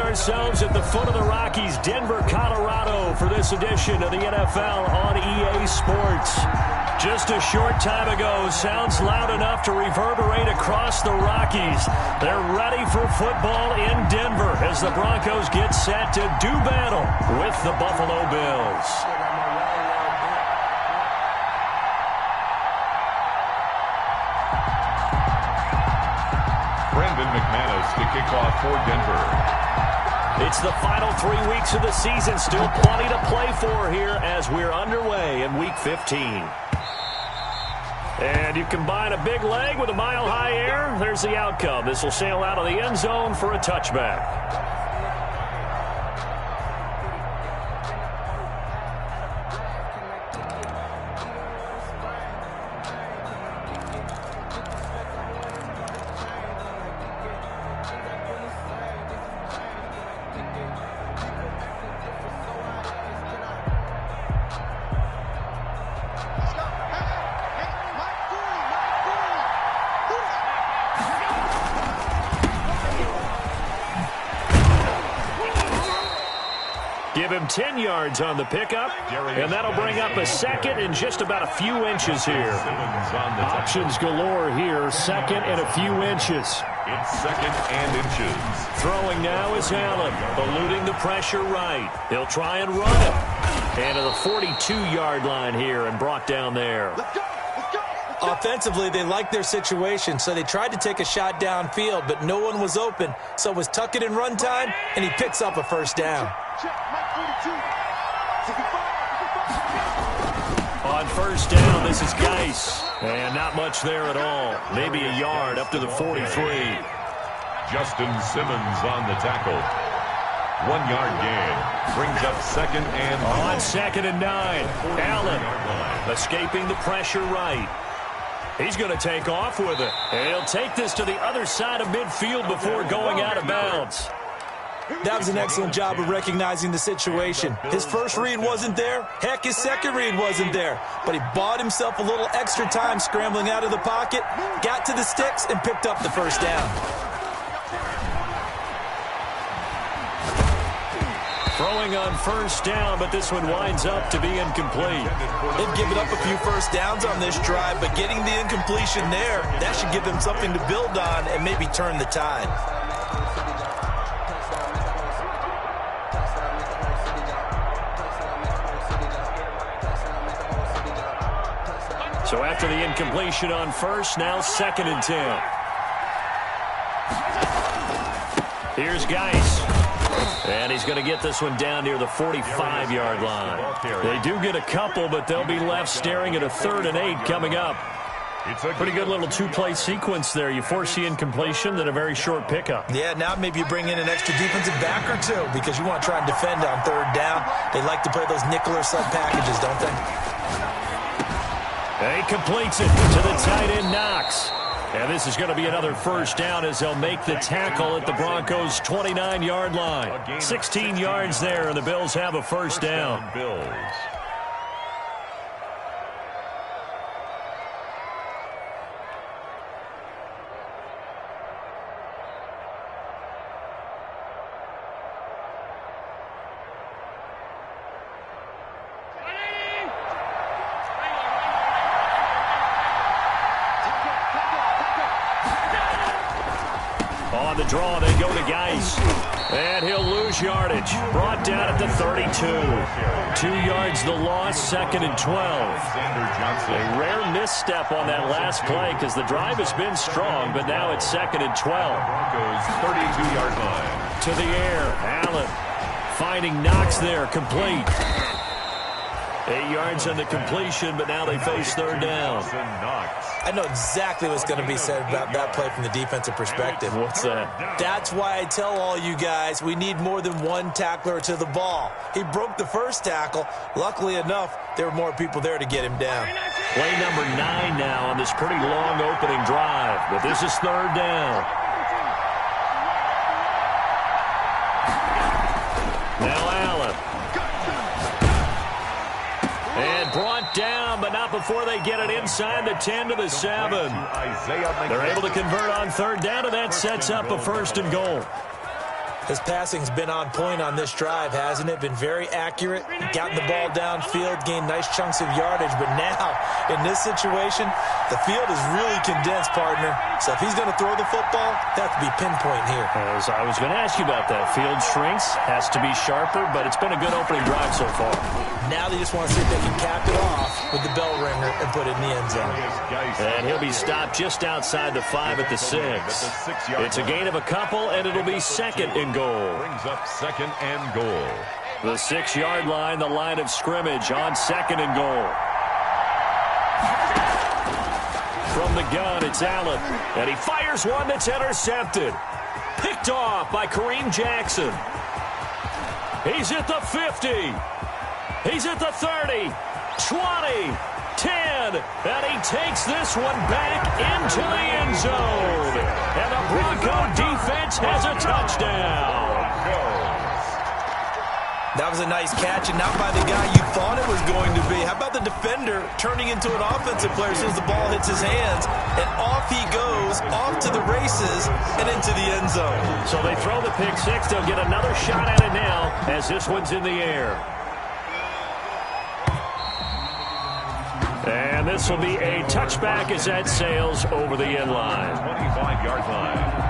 ourselves at the foot of the Rockies, Denver, Colorado, for this edition of the NFL on EA Sports. Just a short time ago, sounds loud enough to reverberate across the Rockies. They're ready for football in Denver as the Broncos get set to do battle with the Buffalo Bills. McManus to kick off for Denver. It's the final 3 weeks of the season. Still plenty to play for here as we're underway in Week 15. And you combine a big leg with a mile-high air. There's the outcome. This will sail out of the end zone for a touchback. Give him 10 yards on the pickup, and that'll bring up a second in just about a few inches here. Options galore here, second and a few inches. It's second and inches. Throwing now is Allen, eluding the pressure right. He'll try and run it. And to the 42-yard line here and brought down there. Offensively, they liked their situation, so they tried to take a shot downfield, but no one was open. So it was tuck it in run time, and he picks up a first down. On first down, this is Geis. And not much there at all. Maybe a yard up to the 43. Justin Simmons on the tackle. 1 yard gain. Brings up second and 9. On second and 9. Allen escaping the pressure right. He's going to take off with it. And he'll take this to the other side of midfield before going out of bounds. That was an excellent job of recognizing the situation. His first read wasn't there. Heck, his second read wasn't there. But he bought himself a little extra time scrambling out of the pocket, got to the sticks, and picked up the first down. Throwing on first down, but this one winds up to be incomplete. They've given up a few first downs on this drive, but getting the incompletion there, that should give them something to build on and maybe turn the tide. So after the incompletion on first, now second and 10. Here's Geis. And he's going to get this one down near the 45-yard line. They do get a couple, but they'll be left staring at a 3rd and 8 coming up. Pretty good little two-play sequence there. You force the incompletion, then a very short pickup. Yeah, now maybe you bring in an extra defensive back or two because you want to try and defend on 3rd down. They like to play those nickel or sub packages, don't they? He completes it to the tight end, Knox. And this is going to be another first down as they'll make the tackle at the Broncos' 29-yard line. 16 yards there, and the Bills have a first down. Bills. On the draw, they go to Geis. And he'll lose yardage. Brought down at the 32. 2 yards the loss, second and 12. A rare misstep on that last play because the drive has been strong, but now it's second and 12. Broncos 32-yard line. To the air, Allen finding Knox there, complete. 8 yards on the completion, but now they face 3rd down. I know exactly what's going to be said about that play from the defensive perspective. What's that? That's why I tell all you guys we need more than one tackler to the ball. He broke the first tackle. Luckily enough, there were more people there to get him down. Play number 9 now on this pretty long opening drive, but this is 3rd down. Now Allen. And brought down, but not before they get it inside the 10 to the 7. They're able to convert on 3rd down, and that sets up a 1st and goal. His passing's been on point on this drive, hasn't it? Been very accurate, gotten the ball downfield, gained nice chunks of yardage. But now, in this situation, the field is really condensed, partner. So if he's going to throw the football, that has to be pinpoint here. As I was going to ask you about that. Field shrinks, has to be sharper, but it's been a good opening drive so far. Now they just want to see if they can cap it off with the bell ringer and put it in the end zone. And he'll be stopped just outside the 5 at the 6. It's a gain of a couple, and it'll be second and goal. Brings up second and goal. The 6-yard line, the line of scrimmage on second and goal. From the gun, it's Allen, and he fires one that's intercepted. Picked off by Kareem Jackson. He's at the 50. He's at the 30, 20, 10, and he takes this one back into the end zone. And the Bronco defense has a touchdown. That was a nice catch, and not by the guy you thought it was going to be. How about the defender turning into an offensive player as soon as the ball hits his hands, and off he goes, off to the races, and into the end zone. So they throw the pick six. They'll get another shot at it now as this one's in the air. And this will be a touchback as that sails over the end line. 25-yard line.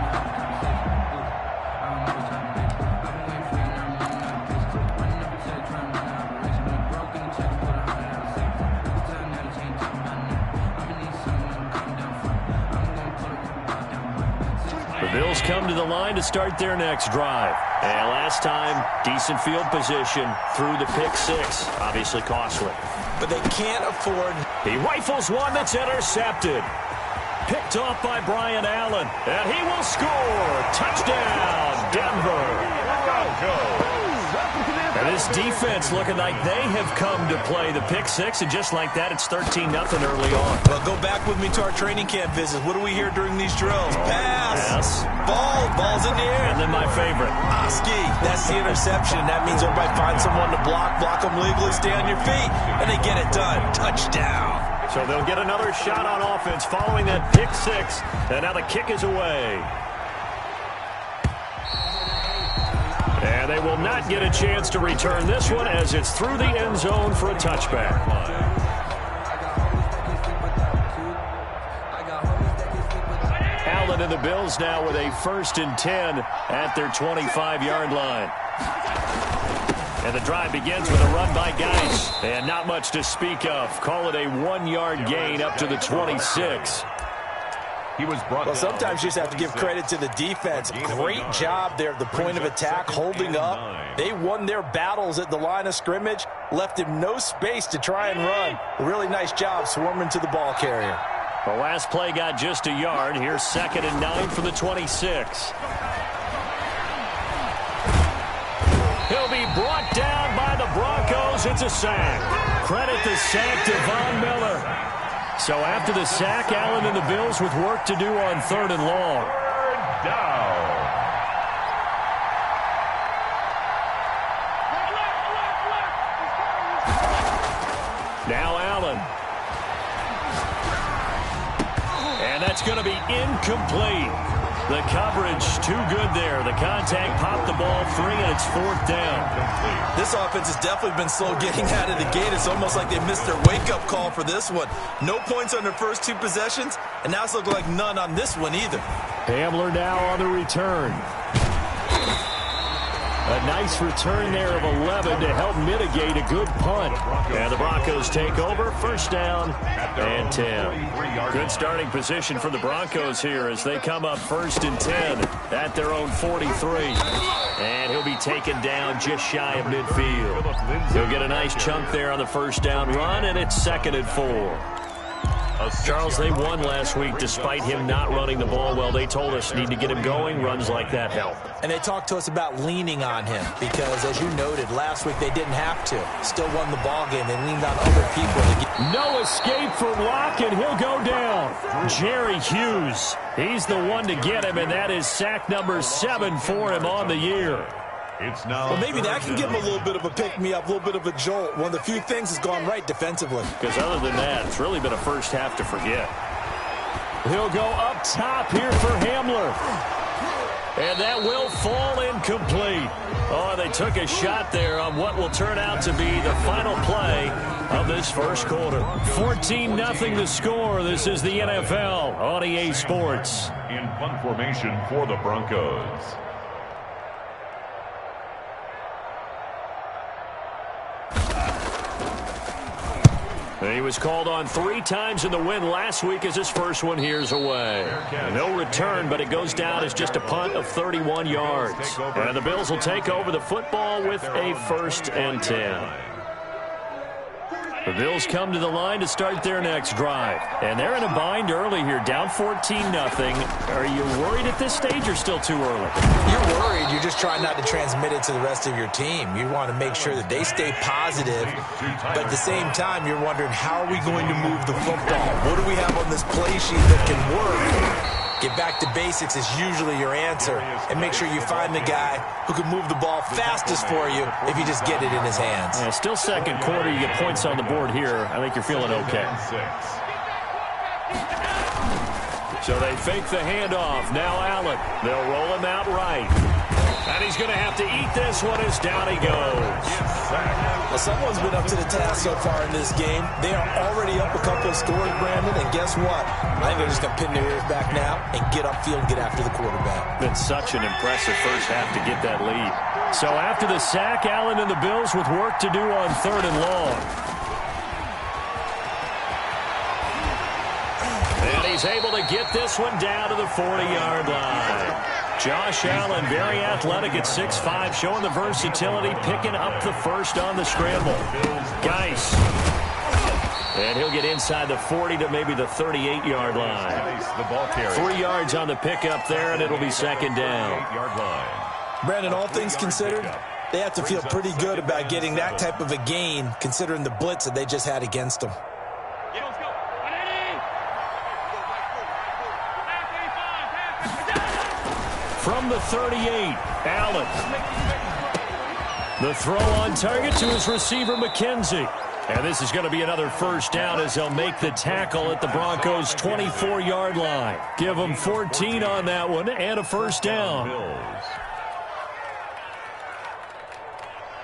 The Bills come to the line to start their next drive. And last time, decent field position through the pick six. Obviously costly. But they can't afford. He rifles one that's intercepted. Picked off by Brian Allen. And he will score. Touchdown, Denver. And this defense looking like they have come to play the pick six. And just like that, it's 13-0 early on. Well, go back with me to our training camp visits. What do we hear during these drills? Pass. Yes. Ball's in the air. And then my favorite. Oski. That's the interception. That means everybody find someone to block them legally, stay on your feet, and they get it done. Touchdown. So they'll get another shot on offense following that pick six. And now the kick is away. And they will not get a chance to return this one as it's through the end zone for a touchback. Allen and the Bills now with a 1st and 10 at their 25-yard line. And the drive begins with a run by Geis. And not much to speak of. Call it a 1-yard gain up to the 26. Well, sometimes you just have to give credit to the defense. Great job there at the point of attack, holding up. They won their battles at the line of scrimmage, left him no space to try and run. A really nice job swarming to the ball carrier. The last play got just a yard. Here's 2nd and 9 for the 26. He'll be brought down by the Broncos. It's a sack. Credit the sack to Von Miller. So after the sack, Allen and the Bills with work to do on 3rd and long. Third down. Now Allen. And that's going to be incomplete. The coverage too good there. The contact popped the ball free, and it's 4th down. This offense has definitely been slow getting out of the gate. It's almost like they missed their wake-up call for this one. No points on their first 2 possessions, and now it's looking like none on this one either. Hamler now on the return. A nice return there of 11 to help mitigate a good punt. And the Broncos take over. 1st down and 10. Good starting position for the Broncos here as they come up 1st and 10 at their own 43. And he'll be taken down just shy of midfield. He'll get a nice chunk there on the 1st down run, and it's 2nd and 4. Charles, they won last week despite him not running the ball well. They told us need to get him going. Runs like that help. And they talked to us about leaning on him because, as you noted, last week they didn't have to. Still won the ball game. They leaned on other people to get. No escape from Locke, and he'll go down. Jerry Hughes. He's the one to get him, and that is sack number 7 for him on the year. It's now. Well, maybe that can give him a little bit of a pick-me-up, a little bit of a jolt. One of the few things has gone right defensively. Because other than that, it's really been a first half to forget. He'll go up top here for Hamler. And that will fall incomplete. Oh, they took a shot there on what will turn out to be the final play of this first quarter. 14-0 the score. This is the NFL on EA Sports. In punt formation for the Broncos. He was called on 3 times in the win last week as his first one here's away. No return, but it goes down as just a punt of 31 yards. And the Bills will take over the football with a 1st and 10. The Bills come to the line to start their next drive. And they're in a bind early here, down 14-0. Are you worried at this stage or still too early? You're worried. You're just trying not to transmit it to the rest of your team. You want to make sure that they stay positive. But at the same time, you're wondering, how are we going to move the football? What do we have on this play sheet that can work? Get back to basics is usually your answer. And make sure you find the guy who can move the ball fastest for you if you just get it in his hands. Yeah, still second quarter. You get points on the board here. I think you're feeling okay. So they fake the handoff. Now Allen. They'll roll him out right. And he's going to have to eat this one as down he goes. Well, someone's been up to the task so far in this game. They are already up a couple of scores, Brandon, and guess what? I think they're just going to pin their ears back now and get upfield and get after the quarterback. Been such an impressive first half to get that lead. So after the sack, Allen and the Bills with work to do on 3rd and long. And he's able to get this one down to the 40-yard line. Josh Allen, very athletic at 6'5", showing the versatility, picking up the first on the scramble. Geis. And he'll get inside the 40 to maybe the 38-yard line. 3 yards on the pickup there, and it'll be 2nd down. Brandon, all things considered, they have to feel pretty good about getting that type of a gain, considering the blitz that they just had against them. From the 38, Allen. The throw on target to his receiver, McKenzie. And this is going to be another first down as they'll make the tackle at the Broncos' 24-yard line. Give them 14 on that one and a first down.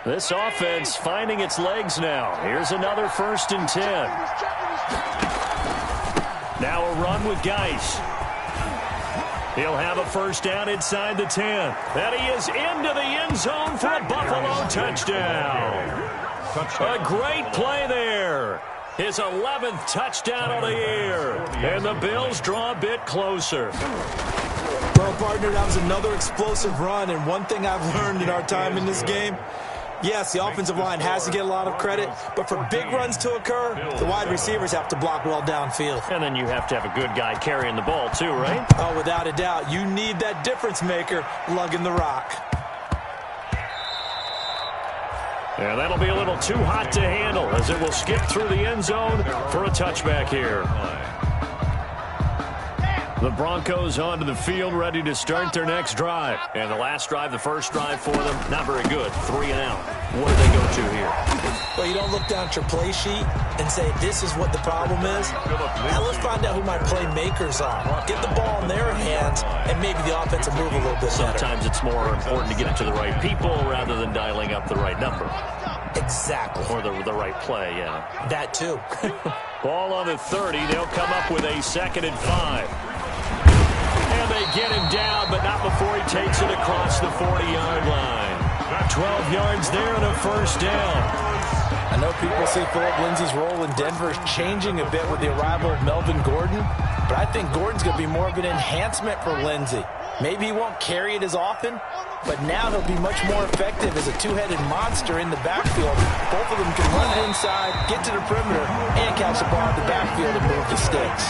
This offense finding its legs now. Here's another 1st and 10. Now a run with Geis. He'll have a first down inside the 10. And he is into the end zone for a Buffalo touchdown. A great play there. His 11th touchdown on the year. And the Bills draw a bit closer. Well, partner, that was another explosive run. And one thing I've learned in our time in this game, yes, the offensive line has to get a lot of credit, but for big runs to occur, the wide receivers have to block well downfield. And then you have to have a good guy carrying the ball too, right? Oh, without a doubt. You need that difference maker lugging the rock. Yeah, that'll be a little too hot to handle as it will skip through the end zone for a touchback here. The Broncos onto the field, ready to start their next drive. And the last drive, the first drive for them, not very good. 3 and out. What do they go to here? Well, you don't look down at your play sheet and say, this is what the problem is. Now let's find out who my playmakers are. Get the ball in their hands, and maybe the offense will move a little bit better. Sometimes it's more important to get it to the right people rather than dialing up the right number. Exactly. Or the right play, yeah. That too. Ball on the 30. They'll come up with a 2nd and 5. And they get him down, but not before he takes it across the 40-yard line. 12 yards there and a first down. I know people say Philip Lindsay's role in Denver is changing a bit with the arrival of Melvin Gordon, but I think Gordon's going to be more of an enhancement for Lindsay. Maybe he won't carry it as often, but now he'll be much more effective as a two-headed monster in the backfield. Both of them can run it inside, get to the perimeter, and catch the ball in the backfield and move the sticks.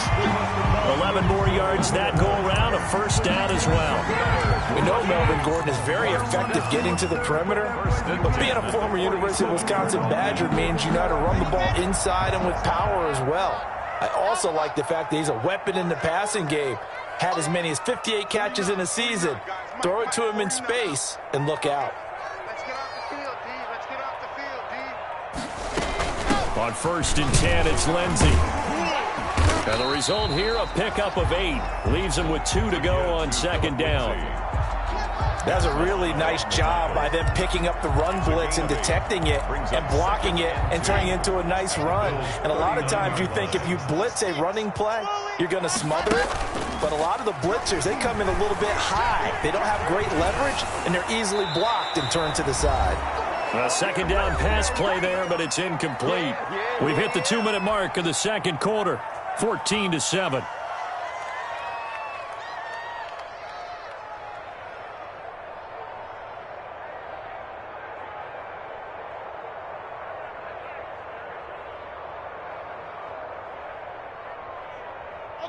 11 more yards that go around, a first down as well. We know Melvin Gordon is very effective getting to the perimeter, but being a former University of Wisconsin Badger means you know how to run the ball inside and with power as well. I also like the fact that he's a weapon in the passing game. Had as many as 58 catches in a season. Throw it to him in space and look out. Let's get off the field, D. Let's get off the field, D. On 1st and 10, it's Lindsay. And the result here, a pickup of 8. Leaves him with 2 to go on 2nd down. That's a really nice job by them picking up the run blitz and detecting it and blocking it and turning it into a nice run. And a lot of times you think if you blitz a running play, you're going to smother it. But a lot of the blitzers, they come in a little bit high. They don't have great leverage, and they're easily blocked and turned to the side. A second down pass play there, but it's incomplete. We've hit the 2-minute mark of the second quarter, 14-7.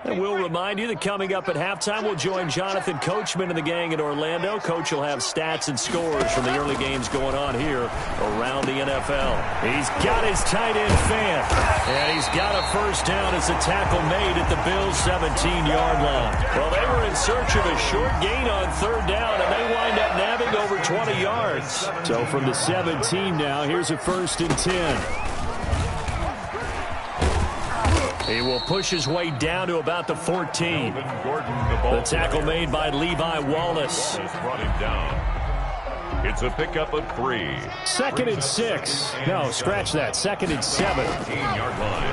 And we'll remind you that coming up at halftime, we'll join Jonathan Coachman and the gang in Orlando. Coach will have stats and scores from the early games going on here around the NFL. He's got his tight end fan, and he's got a first down as a tackle made at the Bills' 17-yard line. Well, they were in search of a short gain on third down, and they wind up nabbing over 20 yards. So from the 17 now, here's a 1st and 10. He will push his way down to about the 14. The tackle made by Levi Wallace. Brought him down. It's a pickup of 3. 2nd and 6. No, scratch that. 2nd and 7. 15-yard line.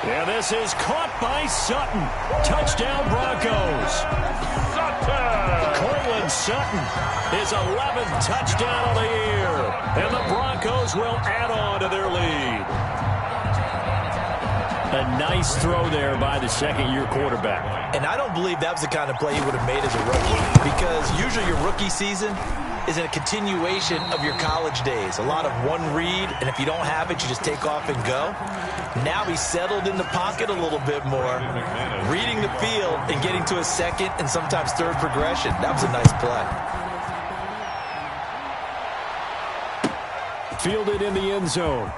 Yeah, this is caught by Sutton. Touchdown Broncos. Cortland Sutton, his 11th touchdown of the year. And the Broncos will add on to their lead. A nice throw there by the second-year quarterback. And I don't believe that was the kind of play he would have made as a rookie, because usually your rookie season is a continuation of your college days. A lot of one read, and if you don't have it, you just take off and go. Now he's settled in the pocket a little bit more, reading the field and getting to a second and sometimes third progression. That was a nice play. Fielded in the end zone.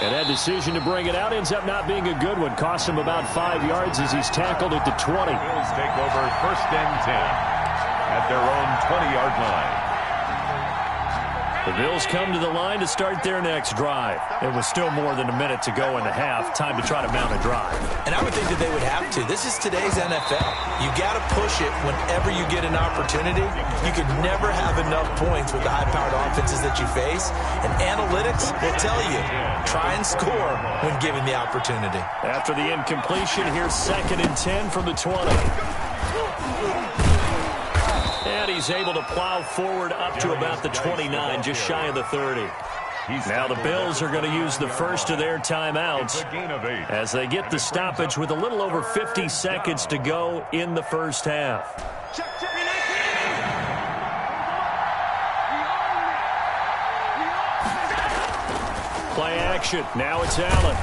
And that decision to bring it out ends up not being a good one. Costs him about 5 yards as he's tackled at the 20. Bills take over 1st and 10 at their own 20-yard line. The Bills come to the line to start their next drive. It was still more than a minute to go in the half. Time to try to mount a drive. And I would think that they would have to. This is today's NFL. You got to push it whenever you get an opportunity. You can never have enough points with the high-powered offenses that you face. And analytics will tell you, try and score when given the opportunity. After the incompletion, here's 2nd and 10 from the 20. And he's able to plow forward up to about the 29, just shy of the 30. Now the Bills are going to use the first of their timeouts as they get the stoppage with a little over 50 seconds to go in the first half. Play action. Now it's Allen.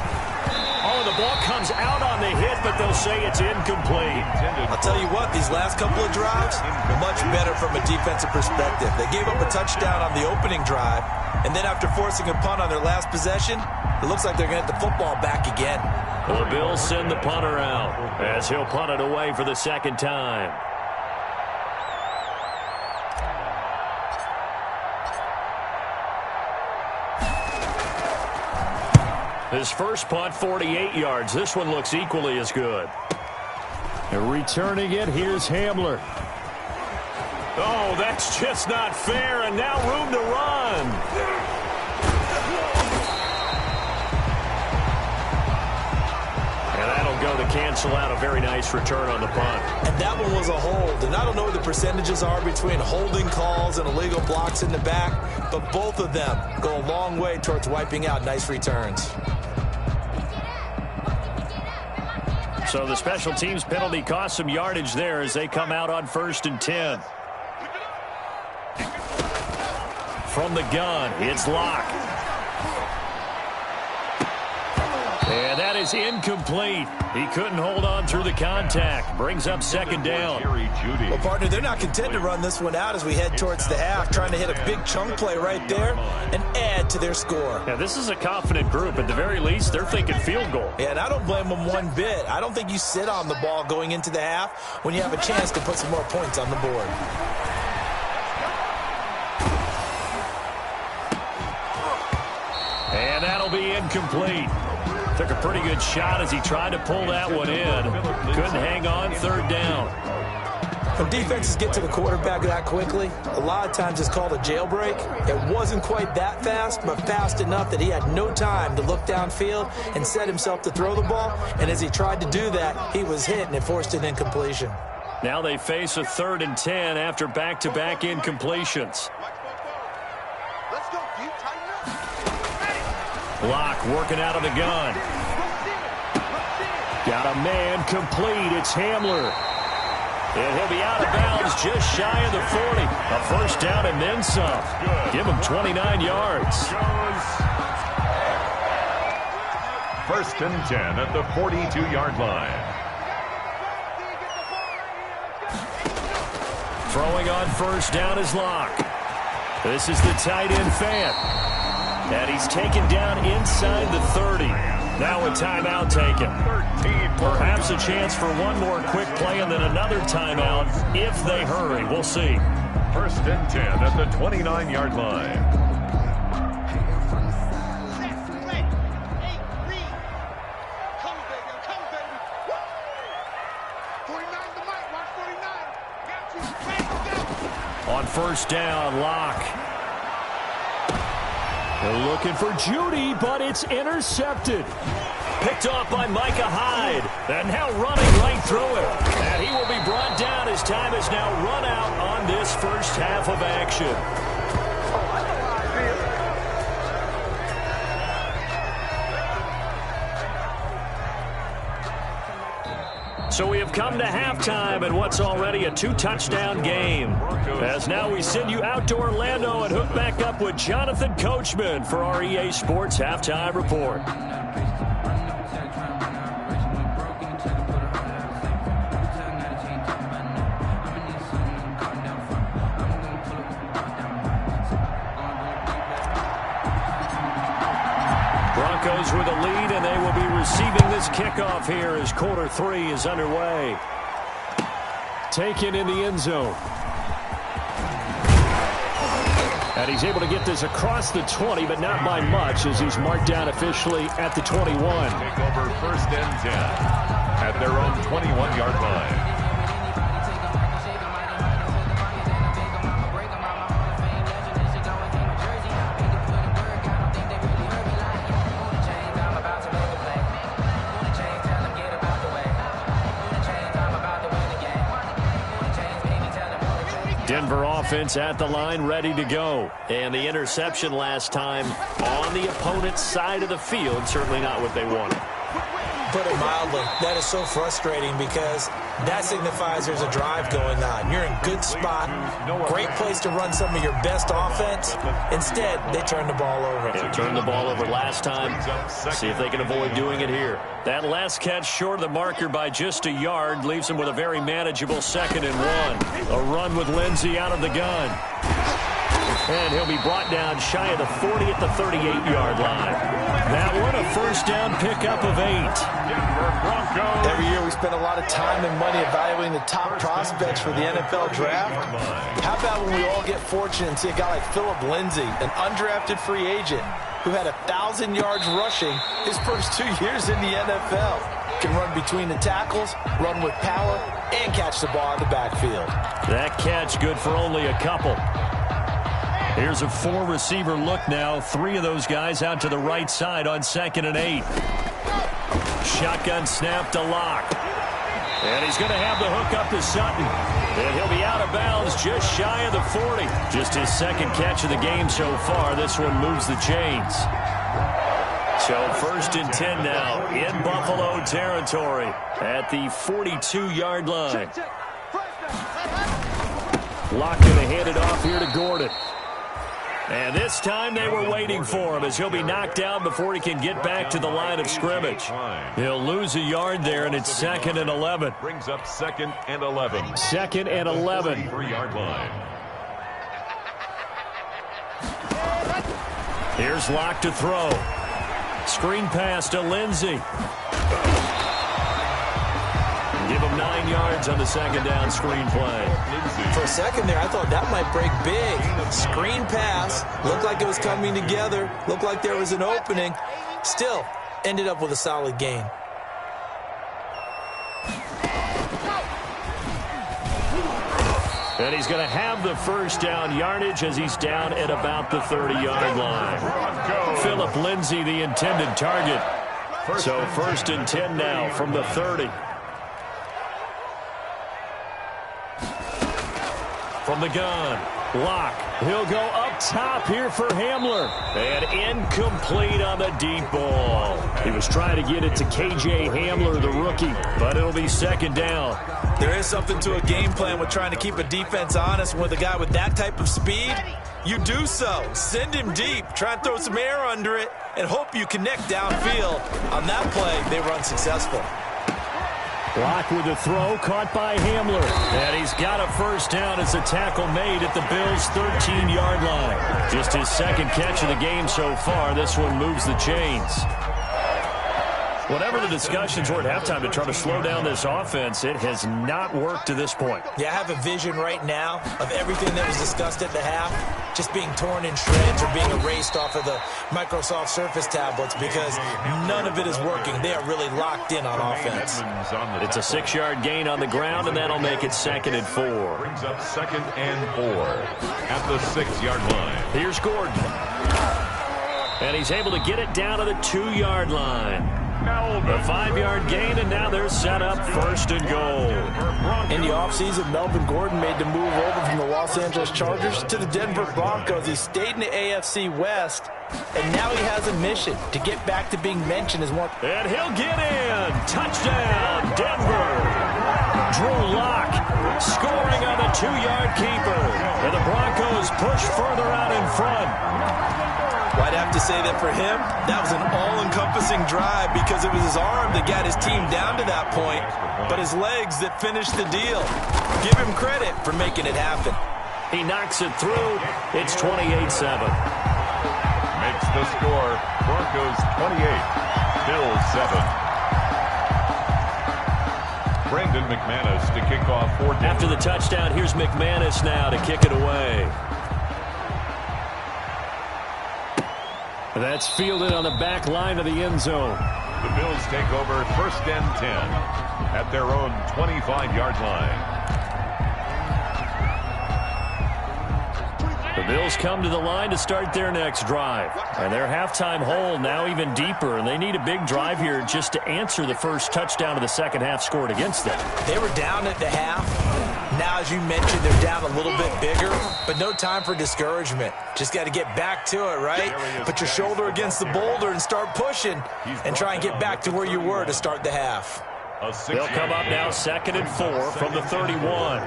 Oh, the ball comes out on the hit, but they'll say it's incomplete. I'll tell you what, these last couple of drives, much better from a defensive perspective. They gave up a touchdown on the opening drive, and then after forcing a punt on their last possession, it looks like they're going to get the football back again. The Bills send the punter out as he'll punt it away for the second time. His first punt, 48 yards. This one looks equally as good. And returning it, here's Hamler. Oh, that's just not fair, and now room to run. And that'll go to cancel out a very nice return on the punt. And that one was a hold. And I don't know what the percentages are between holding calls and illegal blocks in the back, but both of them go a long way towards wiping out nice returns. So the special teams penalty cost some yardage there as they come out on 1st and 10. From the gun, it's Locke. And that is incomplete. He couldn't hold on through the contact. Brings up 2nd down. Well, partner, they're not content to run this one out as we head towards the half, trying to hit a big chunk play right there and add to their score. Yeah, this is a confident group. At the very least, they're thinking field goal. Yeah, and I don't blame them one bit. I don't think you sit on the ball going into the half when you have a chance to put some more points on the board. And that'll be incomplete. Took a pretty good shot as he tried to pull that one in. Couldn't hang on, third down. When defenses get to the quarterback that quickly, a lot of times it's called a jailbreak. It wasn't quite that fast, but fast enough that he had no time to look downfield and set himself to throw the ball. And as he tried to do that, he was hit and it forced an incompletion. Now they face a 3rd and 10 after back-to-back incompletions. Let's go, Pete. Tighten up. Locke working out of the gun. Got a man complete. It's Hamler. And he'll be out of bounds just shy of the 40. A first down and then some. Give him 29 yards. 1st and 10 at the 42-yard line. Throwing on first down is Locke. This is the tight end Fant. And he's taken down inside the 30. Now a timeout taken. Perhaps a chance for one more quick play and then another timeout if they hurry. We'll see. 1st and 10 at the 29-yard line. On first down, Locke. They're looking for Judy, but it's intercepted. Picked off by Micah Hyde. And now running right through it. And he will be brought down. His time is now run out on this first half of action. So we have come to halftime in what's already a 2-touchdown game. As now we send you out to Orlando and hook back up with Jonathan Coachman for our EA Sports Halftime Report. Broncos with a lead, and they will be receiving this kickoff here as quarter 3 is underway. Taken in the end zone. And he's able to get this across the 20, but not by much as he's marked down officially at the 21. Take over 1st and 10 at their own 21-yard line. Denver offense at the line, ready to go. And the interception last time on the opponent's side of the field, certainly not what they wanted. Put it mildly, that is so frustrating because that signifies there's a drive going on. You're in good spot, great place to run some of your best offense. Instead, they turn the ball over. They turned the ball over last time. See if they can avoid doing it here. That last catch short of the marker by just a yard leaves them with a very manageable 2nd and 1. A run with Lindsey out of the gun. And he'll be brought down shy of the 40 at the 38-yard line. That one a first down pickup of 8. Every year we spend a lot of time and money evaluating the top prospects for the NFL draft. How about when we all get fortunate and see a guy like Phillip Lindsay, an undrafted free agent who had 1,000 yards rushing his first 2 years in the NFL. Can run between the tackles, run with power, and catch the ball in the backfield. That catch good for only a couple. Here's a 4-receiver look now. 3 of those guys out to the right side on 2nd and 8. Shotgun snap to Locke. And he's going to have the hook up to Sutton. And he'll be out of bounds just shy of the 40. Just his 2nd catch of the game so far. This one moves the chains. So 1st and 10 now in Buffalo territory at the 42-yard line. Locke going to hand it off here to Gordon. And this time they were waiting for him as he'll be knocked down before he can get back to the line of scrimmage. He'll lose a yard there, and it's 2nd and 11. Brings up 2nd and 11. 2nd and 11. 3-yard line. Here's Locke to throw. Screen pass to Lindsey. Give him 9 yards on the 2nd down screen play. For a second there, I thought that might break big. Screen pass. Looked like it was coming together. Looked like there was an opening. Still, Ended up with a solid gain. And he's going to have the first down yardage as he's down at about the 30-yard line. Philip Lindsay, the intended target. So first and 10 now from the 30. From the gun, Locke. He'll go up top here for Hamler. And incomplete on the deep ball. He was trying to get it to K.J. Hamler, the rookie, but it'll be second down. There is something to a game plan with trying to keep a defense honest. With a guy with that type of speed, you do so. Send him deep. Try and throw some air under it and hope you connect downfield. On that play, they were unsuccessful. Locke with the throw, caught by Hamler. And he's got a first down as a tackle made at the Bills' 13-yard line. Just his second catch of the game so far. This one moves the chains. Whatever the discussions were at halftime to try to slow down this offense, it has not worked to this point. Yeah, I have a vision right now of everything that was discussed at the half just being torn in shreds or being erased off of the Microsoft Surface tablets because none of it is working. They are really locked in on offense. It's a 6-yard gain on the ground, and that'll make it second and 4. Brings up second and 4 at the 6-yard line. Here's Gordon. And he's able to get it down to the 2-yard line. A 5-yard gain, and now they're set up first and goal. In the offseason, Melvin Gordon made the move over from the Los Angeles Chargers to the Denver Broncos. He stayed in the AFC West, and now he has a mission to get back to being mentioned as one. And he'll get in. Touchdown, Denver. Drew Lock scoring on the 2-yard keeper. And the Broncos push further out in front. Well, I'd have to say that for him, that was an all-encompassing drive because it was his arm that got his team down to that point, but his legs that finished the deal. Give him credit for making it happen. He knocks it through. It's 28-7. Makes the score Broncos 28, Bills 7. Brandon McManus to kick off for Denver. After the touchdown, here's McManus now to kick it away. That's fielded on the back line of the end zone. The Bills take over first and 10 at their own 25-yard line. The Bills come to the line to start their next drive. And their halftime hole now even deeper. And they need a big drive here just to answer the first touchdown of the second half scored against them. They were down at the half. Now, as you mentioned, they're down a little bit bigger, but no time for discouragement. Just got to get back to it, right? Put your shoulder against the boulder and start pushing and try and get back to where you were to start the half. They'll come up now second and 4 from the 31.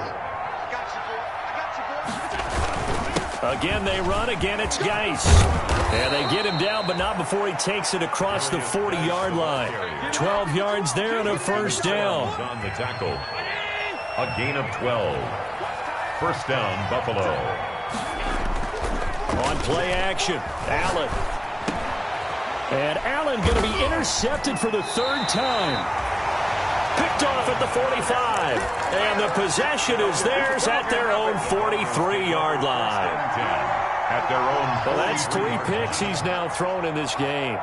Again, they run. Again, it's Geis. And they get him down, but not before he takes it across the 40-yard line. 12 yards there and a first down. On the tackle. A gain of 12. First down, Buffalo. On play action, Allen. And Allen going to be intercepted for the third time. Picked off at the 45. And the possession is theirs at their own 43-yard line. At their own. Well, that's 3 picks he's now thrown in this game.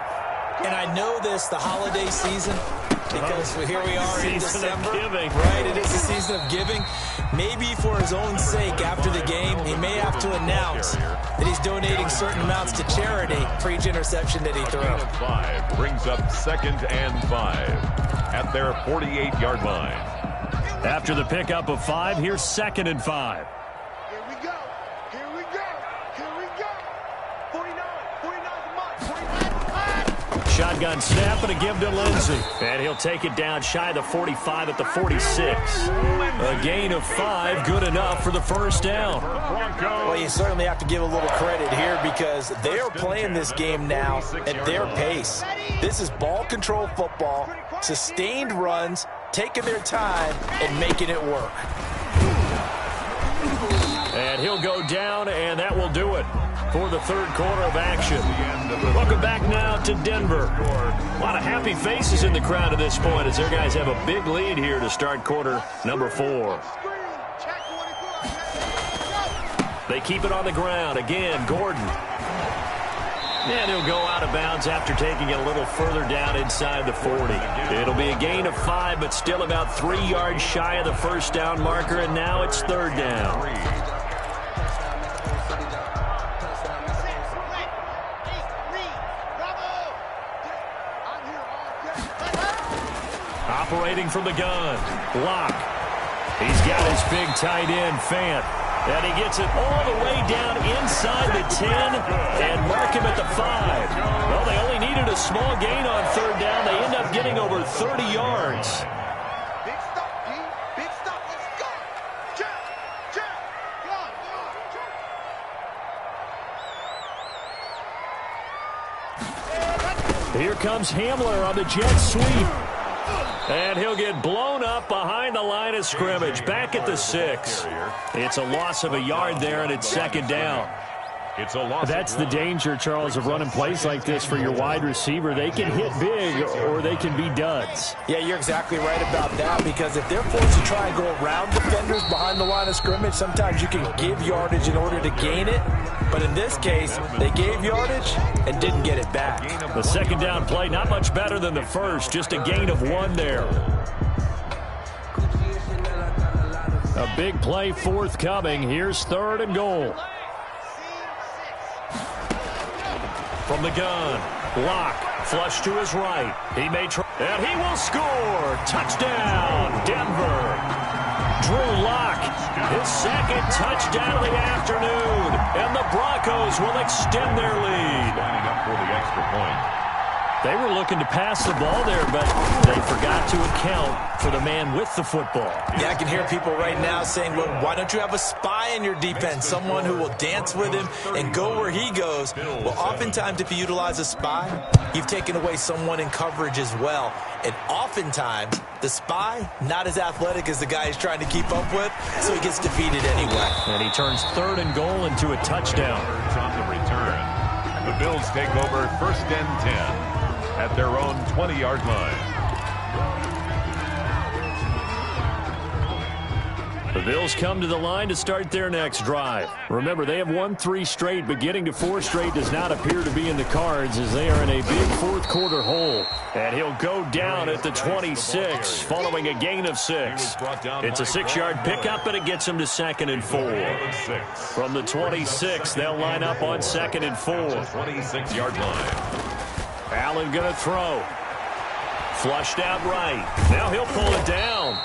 And I know this, the holiday season, because here we are in December. Right, it is the season of giving. Maybe for his own sake, after the game, he may have to announce that he's donating certain amounts to charity for each interception that he threw. 5 brings up second and 5 at their 48-yard line. After the pickup of 5, here's second and 5. Here we go. Here we go. Here we go. 49. 49's a month. 49. Shotgun snap and a give to Lindsay. And he'll take it down shy of the 45 at the 46. A gain of 5, good enough for the first down. Well, you certainly have to give a little credit here because they are playing this game now at their pace. This is ball control football, sustained runs, taking their time and making it work. And he'll go down, and that will do it for the third quarter of action. Welcome back now to Denver. A lot of happy faces in the crowd at this point as their guys have a big lead here to start quarter number 4. They keep it on the ground. Again, Gordon. And he'll go out of bounds after taking it a little further down inside the 40. It'll be a gain of 5, but still about 3 yards shy of the first down marker, and now it's third down. Operating from the gun, Locke. He's got his big tight end, Fant. And he gets it all the way down inside the 10 and mark him at the 5. Well, they only needed a small gain on third down. They end up getting over 30 yards. Big stop, D. Big stop. Let's go. Jump. Jump. Go on. Jump. Here comes Hamler on the jet sweep. And he'll get blown up behind the line of scrimmage, back at the 6. It's a loss of a yard there, and it's second down. It's a loss. That's the danger, Charles, of running plays like this for your wide receiver. They can hit big, or they can be duds. Yeah, you're exactly right about that, because if they're forced to try and go around defenders behind the line of scrimmage, sometimes you can give yardage in order to gain it. But in this case, they gave yardage and didn't get it back. The second down play, not much better than the first, just a gain of 1 there. A big play forthcoming. Here's third and goal. From the gun, Locke, flush to his right. He may try, and he will score. Touchdown, Denver. Drew Locke, his second touchdown of the afternoon. And the Broncos will extend their lead. Lining up for the extra point. They were looking to pass the ball there, but they forgot to account for the man with the football. Yeah, I can hear people right now saying, well, why don't you have a spy in your defense, someone who will dance with him and go where he goes? Well, oftentimes if you utilize a spy, you've taken away someone in coverage as well. And oftentimes, the spy, not as athletic as the guy he's trying to keep up with, so he gets defeated anyway. And he turns third and goal into a touchdown. On the return. The Bills take over first and 10 at their own 20-yard line. The Bills come to the line to start their next drive. Remember, they have won 3 straight, but getting to 4 straight does not appear to be in the cards as they are in a big fourth-quarter hole. And he'll go down at the 26 following a gain of 6. It's a 6-yard pickup, and it gets him to 2nd and 4. From the 26, they'll line up on 2nd and 4. 26-yard line. Allen going to throw. Flushed out right. Now he'll pull it down.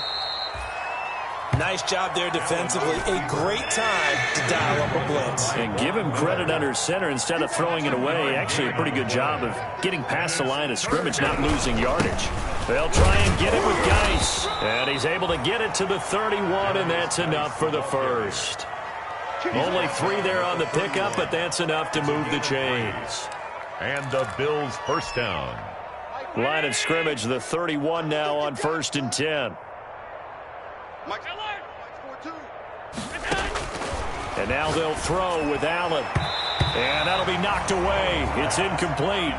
Nice job there defensively. A great time to dial up a blitz. And give him credit under center instead of throwing it away. Actually, a pretty good job of getting past the line of scrimmage, not losing yardage. They'll try and get it with Geis. And he's able to get it to the 31, and that's enough for the first. Only 3 there on the pickup, but that's enough to move the chains. And the Bills first down. Line of scrimmage, the 31 now on 1st and 10. And now they'll throw with Allen. And that'll be knocked away. It's incomplete.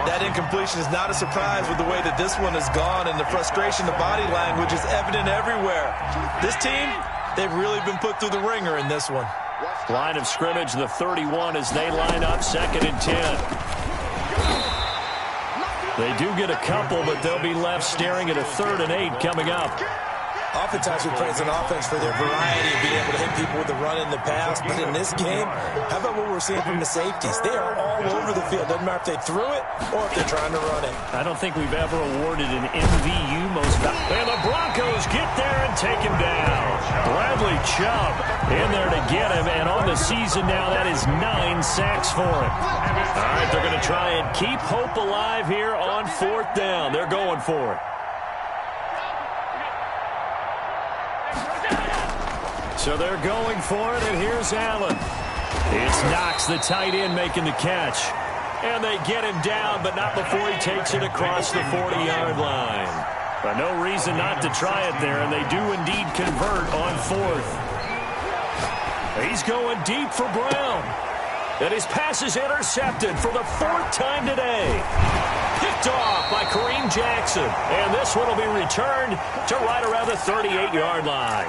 That incompletion is not a surprise with the way that this one has gone, and the frustration, the body language is evident everywhere. This team, they've really been put through the ringer in this one. Line of scrimmage, the 31 as they line up 2nd and 10. They do get a couple, but they'll be left staring at a 3rd and 8 coming up. Oftentimes we praise an offense for their variety of being able to hit people with the run in the pass. But in this game, how about what we're seeing from the safeties? They are all over the field. Doesn't matter if they threw it or if they're trying to run it. I don't think we've ever awarded an MVU most valuable. And the Broncos get there and take him down. Bradley Chubb in there to get him. And on the season now, that is 9 sacks for him. All right, they're going to try and keep hope alive here on 4th down. They're going for it. So they're going for it, and here's Allen. It's Knox, the tight end, making the catch. And they get him down, but not before he takes it across the 40-yard line. But no reason not to try it there, and they do indeed convert on 4th. He's going deep for Brown. And his pass is intercepted for the 4th time today. Picked off by Kareem Jackson. And this one will be returned to right around the 38-yard line.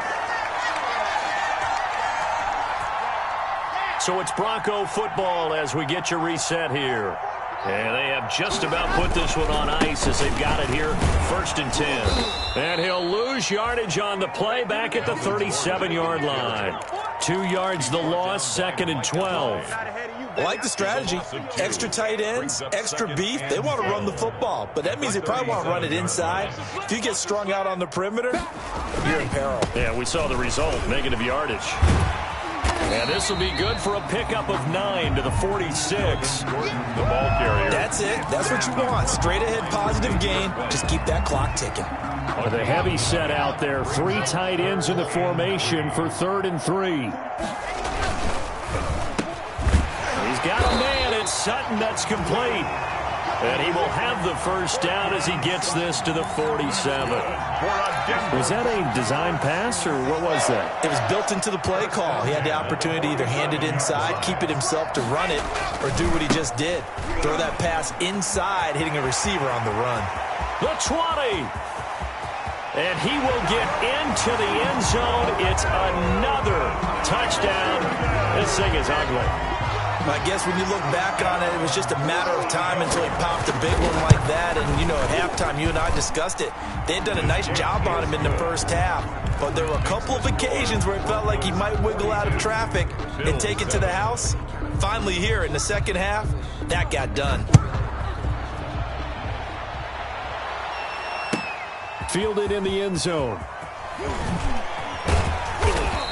So it's Bronco football as we get you reset here. And they have just about put this one on ice as they've got it here, 1st and 10. And he'll lose yardage on the play back at the 37-yard line. 2 yards the loss, 2nd and 12. I like the strategy. Extra tight ends, extra beef. They want to run the football, but that means they probably want to run it inside. If you get strung out on the perimeter, you're in peril. Yeah, we saw the result, negative yardage. And this will be good for a pickup of 9 to the 46. The ball carrier. That's it. That's what you want. Straight ahead positive gain. Just keep that clock ticking. With a heavy set out there, 3 tight ends in the formation for 3rd and 3. He's got a man. It's Sutton that's complete. And he will have the first down as he gets this to the 47. Was that a design pass, or what was that? It was built into the play call. He had the opportunity to either hand it inside, keep it himself to run it, or do what he just did. Throw that pass inside, hitting a receiver on the run. The 20. And he will get into the end zone. It's another touchdown. This thing is ugly. I guess when you look back on it, it was just a matter of time until he popped a big one like that. And, you know, at halftime, you and I discussed it. They had done a nice job on him in the first half. But there were a couple of occasions where it felt like he might wiggle out of traffic and take it to the house. Finally here in the second half, that got done. Fielded in the end zone.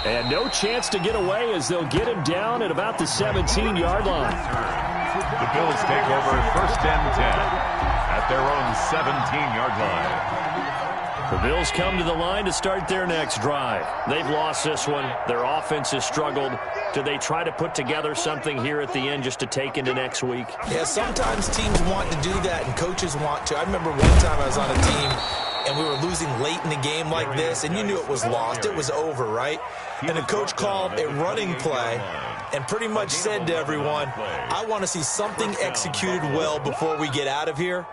And no chance to get away as they'll get him down at about the 17-yard line. The Bills take over 1st and 10 at their own 17-yard line. The Bills come to the line to start their next drive. They've lost this one. Their offense has struggled. Do they try to put together something here at the end just to take into next week? Yeah, sometimes teams want to do that and coaches want to. I remember one time I was on a team and we were losing late in the game like this, and you knew it was lost. It was over, right? And the coach called a running play and pretty much said to everyone, I want to see something executed well before we get out of here.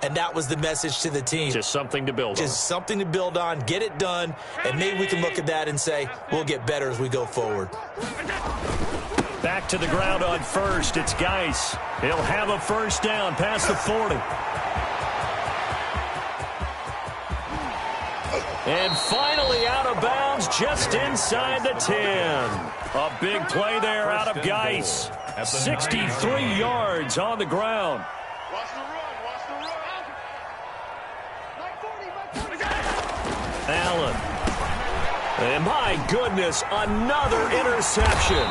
And that was the message to the team. Just something to build on. Just something to build on, get it done, and maybe we can look at that and say, we'll get better as we go forward. Back to the ground on 1st. It's Geis. He'll have a first down past the 40. And finally out of bounds just inside the 10. A big play there out of Geis. 63 yards on the ground. Watch the run. Watch the run. Like 40. Allen. And my goodness, another interception.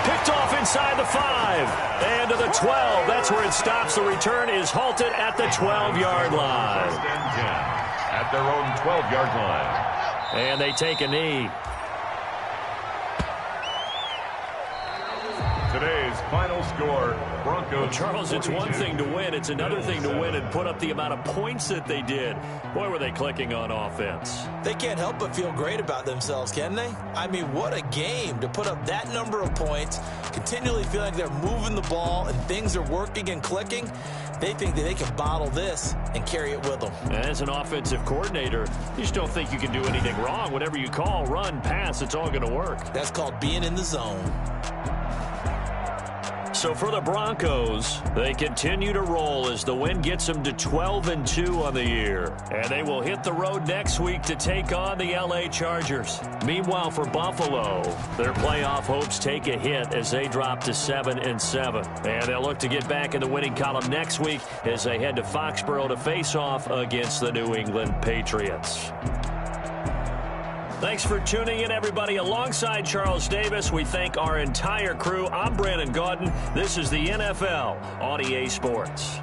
Picked off inside the 5. And to the 12. That's where it stops. The return is halted at the 12-yard line. 1st and 10 at their own 12-yard line. And they take a knee. Today's final score, Broncos. Charles, it's one thing to win. It's another thing to win and put up the amount of points that they did. Boy, were they clicking on offense. They can't help but feel great about themselves, can they? I mean, what a game to put up that number of points, continually feeling like they're moving the ball and things are working and clicking. They think that they can bottle this and carry it with them. As an offensive coordinator, you just don't think you can do anything wrong. Whatever you call, run, pass, it's all going to work. That's called being in the zone. So for the Broncos, they continue to roll as the win gets them to 12-2 on the year. And they will hit the road next week to take on the LA Chargers. Meanwhile, for Buffalo, their playoff hopes take a hit as they drop to 7-7. And they'll look to get back in the winning column next week as they head to Foxborough to face off against the New England Patriots. Thanks for tuning in, everybody. Alongside Charles Davis, we thank our entire crew. I'm Brandon Gaudin. This is the NFL on EA Sports.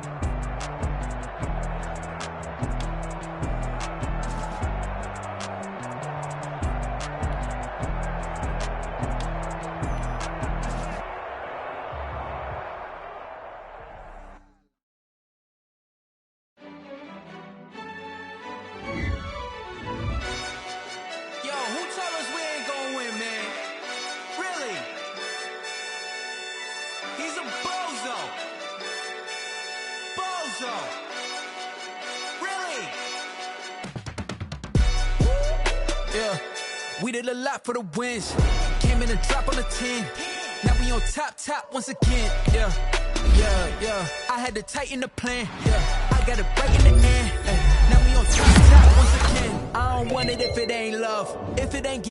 We did a lot for the wins. Came in and drop on the 10. Now we on top once again. Yeah. I had to tighten the plan. Yeah. I got it right in the end. Now we on top once again. I don't want it if it ain't love. If it ain't